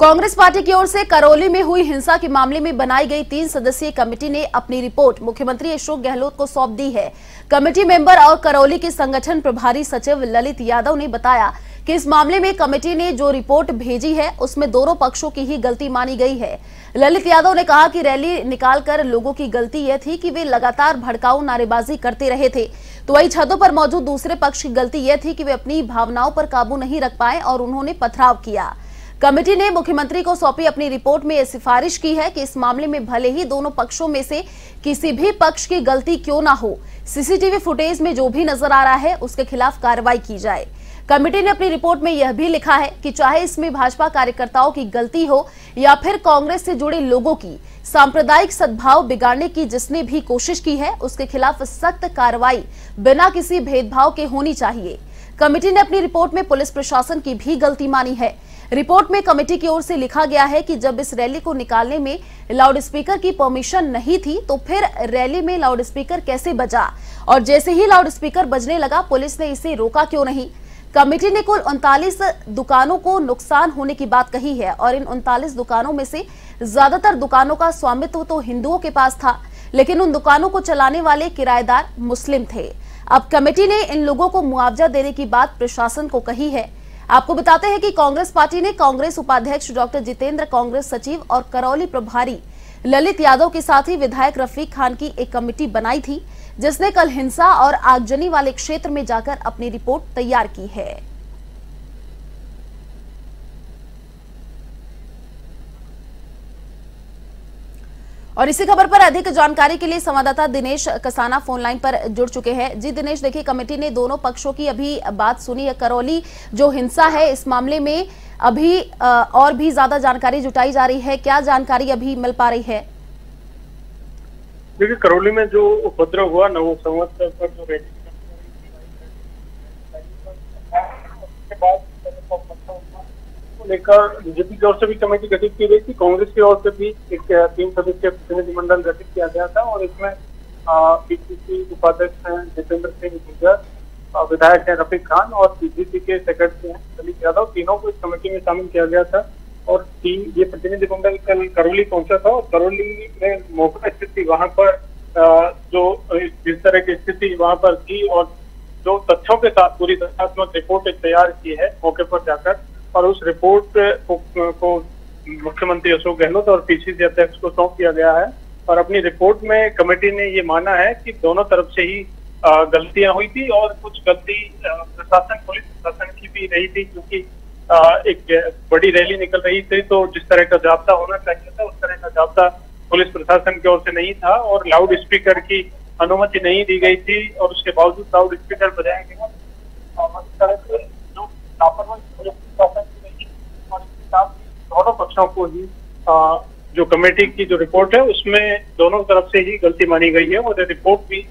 Congress party की ओर से करौली में हुई हिंसा के मामले में बनाई गई 3 सदस्यीय कमेटी ने अपनी रिपोर्ट मुख्यमंत्री अशोक गहलोत को सौंप दी है। कमेटी मेंबर और करौली के संगठन प्रभारी सचिव ललित यादव ने बताया कि इस मामले में कमेटी ने जो रिपोर्ट भेजी है उसमें दोनों पक्षों की ही गलती मानी गई है। ललित यादव ने कहा कि रैली निकालकर लोगों की गलती यह थी कि वे लगातार भड़काऊ नारेबाजी करते रहे थे, तो वही छतों पर मौजूद दूसरे पक्ष की गलती यह थी कि वे अपनी भावनाओं पर काबू नहीं रख पाए और उन्होंने पथराव किया। कमेटी ने मुख्यमंत्री को सौंपी अपनी रिपोर्ट में यह सिफारिश की है कि इस मामले में भले ही दोनों पक्षों में से किसी भी पक्ष की गलती क्यों ना हो, सीसीटीवी फुटेज में जो भी नजर आ रहा है उसके खिलाफ कार्रवाई की जाए। कमेटी ने अपनी रिपोर्ट में यह भी लिखा है कि चाहे इसमें भाजपा कार्यकर्ताओं की गलती हो या फिर कांग्रेस से जुड़े लोगों की, सांप्रदायिक सद्भाव बिगाड़ने की जिसने भी कोशिश की है उसके खिलाफ सख्त कार्रवाई बिना किसी भेदभाव के होनी चाहिए। कमेटी ने अपनी रिपोर्ट में पुलिस प्रशासन की भी गलती मानी है। रिपोर्ट में कमेटी की ओर से लिखा गया है कि जब इस रैली को निकालने में लाउडस्पीकर की परमिशन नहीं थी तो फिर रैली में लाउडस्पीकर कैसे बजा, और जैसे ही लाउडस्पीकर बजने लगा पुलिस ने इसे रोका क्यों नहीं। कमेटी ने कुल 39 दुकानों को नुकसान होने की बात कही है और इन 39 दुकानों में से ज्यादातर दुकानों का स्वामित्व तो हिंदुओं के पास था, लेकिन उन दुकानों को चलाने वाले किराएदार मुस्लिम थे। अब कमेटी ने इन लोगों को मुआवजा देने की बात प्रशासन को कही है। आपको बताते हैं कि कांग्रेस पार्टी ने कांग्रेस उपाध्यक्ष डॉक्टर जितेंद्र, कांग्रेस सचिव और करौली प्रभारी ललित यादव के साथ ही विधायक रफीक खान की एक कमेटी बनाई थी, जिसने कल हिंसा और आगजनी वाले क्षेत्र में जाकर अपनी रिपोर्ट तैयार की है। और इसी खबर पर अधिक जानकारी के लिए संवाददाता दिनेश कसाना फोन लाइन पर जुड़ चुके हैं। जी दिनेश, देखिए कमेटी ने दोनों पक्षों की अभी बात सुनी है। करौली जो हिंसा है इस मामले में अभी और भी ज्यादा जानकारी जुटाई जा रही है, क्या जानकारी अभी मिल पा रही है? देखिए करौली में जो उपद्रव हुआ नव संवत्सर पर जो रैली लेकर बीजेपी की ओर से भी कमेटी गठित की गई थी, कांग्रेस की ओर से भी एक 3 सदस्यीय प्रतिनिधिमंडल गठित किया गया था और इसमें पीसीसी उपाध्यक्ष हैं जितेंद्र सिंह गुर्जर, विधायक हैं रफीक खान और पीसीसी के सेक्रेटरी हैं ललित यादव, तीनों को इस कमेटी में शामिल किया गया था। और ये प्रतिनिधिमंडल कल करौली पहुंचा था और करौली में मौका स्थिति वहां पर जो जिस तरह की स्थिति वहां पर थी और जो तथ्यों के साथ पूरी तथ्यात्मक रिपोर्ट तैयार की है मौके पर जाकर, और उस रिपोर्ट को मुख्यमंत्री अशोक गहलोत और पीसीसी अध्यक्ष को सौंप दिया गया है। और अपनी रिपोर्ट में कमेटी ने ये माना है कि दोनों तरफ से ही गलतियां हुई थी और कुछ गलती प्रशासन पुलिस प्रशासन की भी रही थी, क्योंकि एक बड़ी रैली निकल रही थी तो जिस तरह का जाब्ता होना चाहिए था उस तरह का जाब्ता पुलिस प्रशासन की ओर से नहीं था और लाउड स्पीकर की अनुमति नहीं दी गई थी और उसके बावजूद लाउड स्पीकर बजाया गया। जो लापरवाही दोनों पक्षों को ही जो कमेटी की जो रिपोर्ट है उसमें दोनों तरफ से ही गलती मानी गई है और रिपोर्ट भी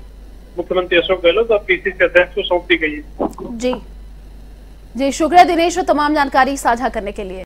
मुख्यमंत्री अशोक गहलोत और पीसीसी अध्यक्ष को सौंप दी गई है। जी शुक्रिया दिनेश तमाम जानकारी साझा करने के लिए।